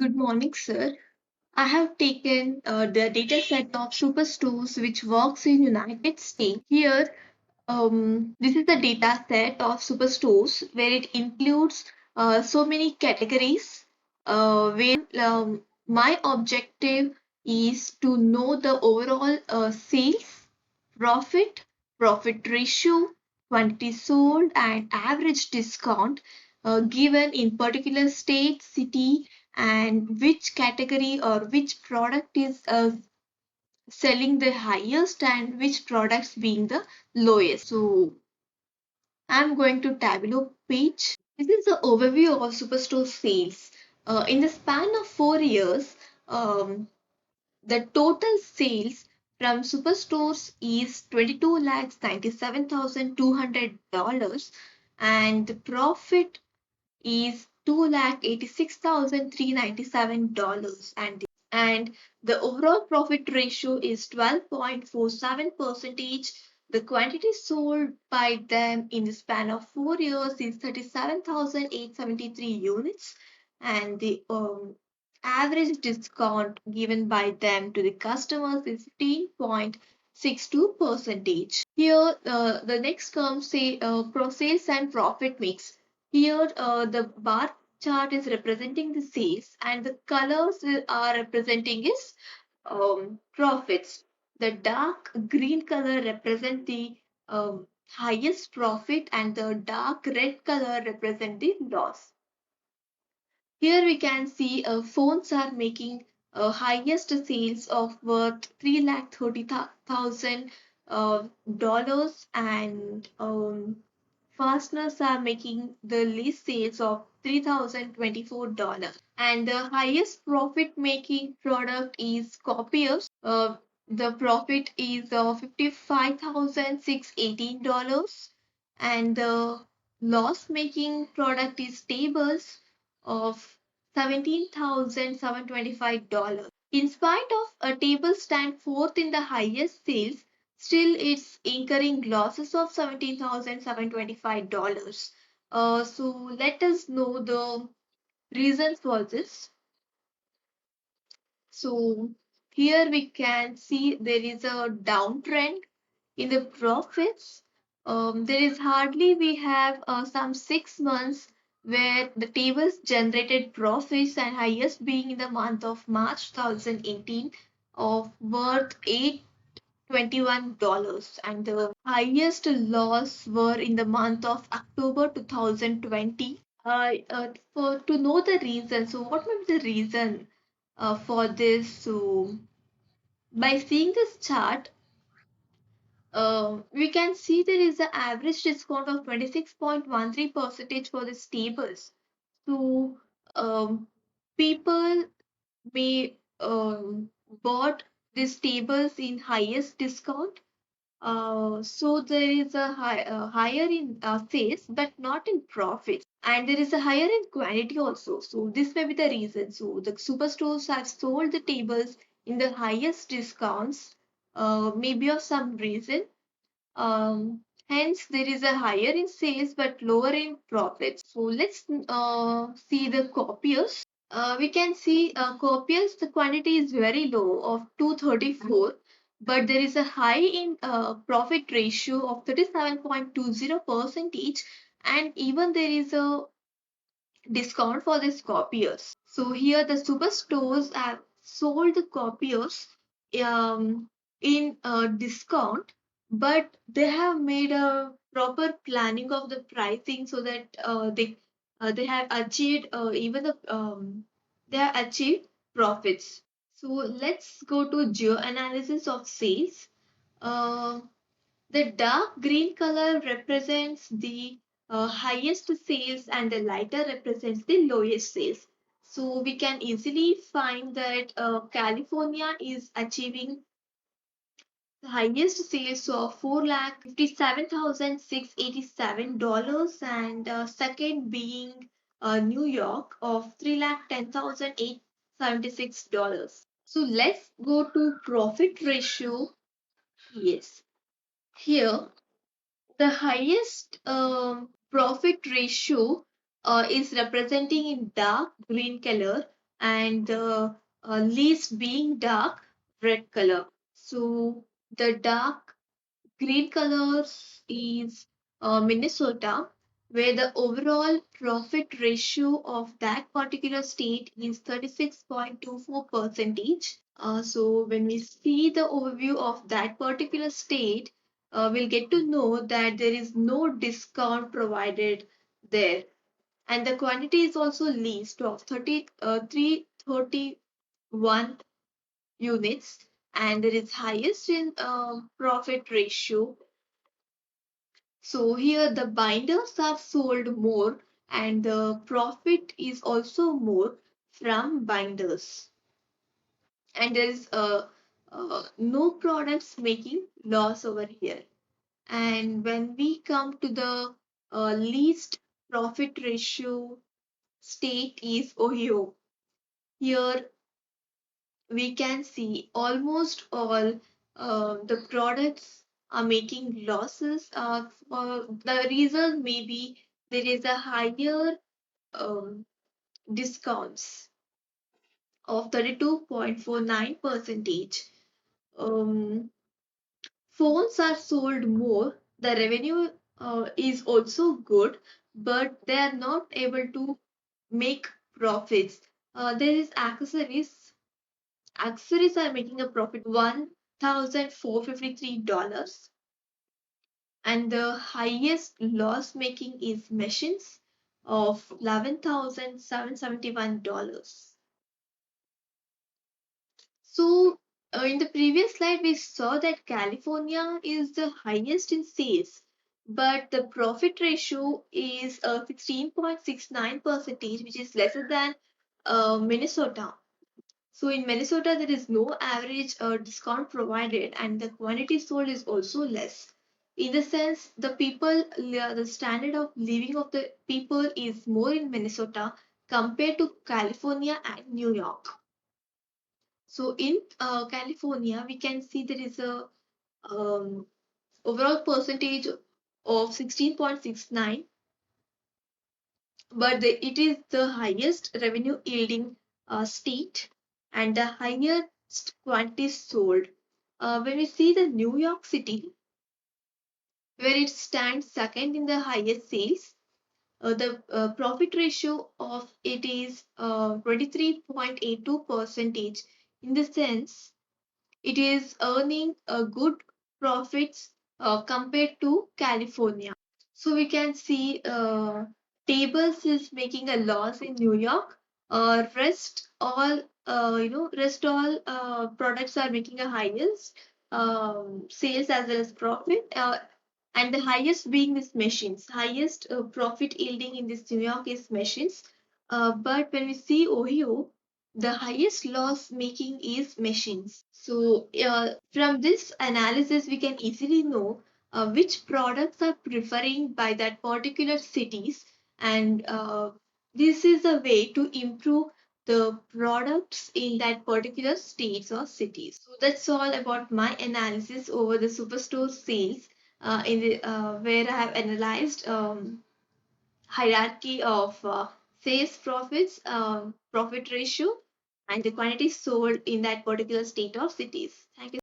Good morning, sir. I have taken the data set of superstores which works in United States. Here, this is the data set of superstores where it includes so many categories. Where my objective is to know the overall sales, profit, profit ratio, quantity sold, and average discount given in particular state, city, and which category or which product is selling the highest and which products being the lowest. So I'm going to tableau page. This is the overview of superstore sales. In the span of 4 years, um, the total sales from superstores is 22 lakhs $97,200 and the profit is 2,86,397 and the overall profit ratio is 12.47 percentage. The quantity sold by them in the span of 4 years is 37,873 units and the average discount given by them to the customers is 15.62 percentage. Here the next comes say pro sales and profit mix. Here, the bar chart is representing the sales and the colors are representing is profits. The dark green color represent the highest profit and the dark red color represent the loss. Here we can see phones are making highest sales of worth 3,30,000 dollars and fasteners are making the least sales of $3,024 and the highest profit making product is copiers. The profit is $55,618 and the loss making product is tables of $17,725. In spite of a table stand fourth in the highest sales, still it's incurring losses of $17,725. So let us know the reasons for this. So here we can see there is a downtrend in the profits. There is hardly we have some 6 months where the tables generated profits and highest being in the month of March 2018 of worth 821 and the highest loss were in the month of October 2020. For to know the reason, so what may be the reason for this? So by seeing this chart, we can see there is an average discount of 26.13 percentage for the tables. So people may bought these tables in highest discount. So there is a higher in sales, but not in profits, and there is a higher in quantity also. So this may be the reason. So the superstores have sold the tables in the highest discounts, maybe of some reason. Hence, there is a higher in sales but lower in profits. So let's see the copiers. We can see copiers, the quantity is very low of 234, but there is a high in profit ratio of 37.20 percentage, and even there is a discount for these copiers. So here the superstores have sold the copiers um, in a discount, but they have made a proper planning of the pricing so that they have achieved even the they have achieved profits. So let's go to geo analysis of sales. Uh, the dark green color represents the highest sales and the lighter represents the lowest sales. So we can easily find that California is achieving the highest sales of 4,57,687 and second being New York of 3,10,876. So let's go to profit ratio. Yes, here the highest profit ratio is representing in dark green color and the least being dark red color. So the dark green colors is Minnesota, where the overall profit ratio of that particular state is 36.24 percentage. So when we see the overview of that particular state, we'll get to know that there is no discount provided there. And the quantity is also least of 331 units, and there is highest in profit ratio. So here the binders are sold more and the profit is also more from binders. And there is no products making loss over here. And when we come to the least profit ratio state is Ohio. Here we can see almost all the products are making losses. For the reason maybe there is a higher um, discounts of 32.49 percentage. Um, Phones are sold more. The revenue is also good, but they are not able to make profits. There is accessories. Accessories are making a profit $1,453, and the highest loss making is machines of $11,771. So, in the previous slide, we saw that California is the highest in sales, but the profit ratio is 16.69 percentage, which is lesser than Minnesota. So in Minnesota, there is no average discount provided, and the quantity sold is also less. In the sense, the standard of living of the people is more in Minnesota compared to California and New York. So in California, we can see there is a um, overall percentage of 16.69, but it is the highest revenue yielding state and the highest quantity sold. When we see the New York City, where it stands second in the highest sales, the profit ratio of it is 23.82 percentage. In the sense, it is earning a good profits compared to California. So we can see tables is making a loss in New York. Rest all products are making a highest sales as well as profit. And the highest being this machines. Highest profit yielding in this New York is machines. But when we see Ohio, the highest loss making is machines. So from this analysis, we can easily know which products are preferring by that particular cities, and this is a way to improve the products in that particular states or cities. So that's all about my analysis over the superstore sales where I have analyzed hierarchy of sales profits, profit ratio, and the quantity sold in that particular state or cities. Thank you.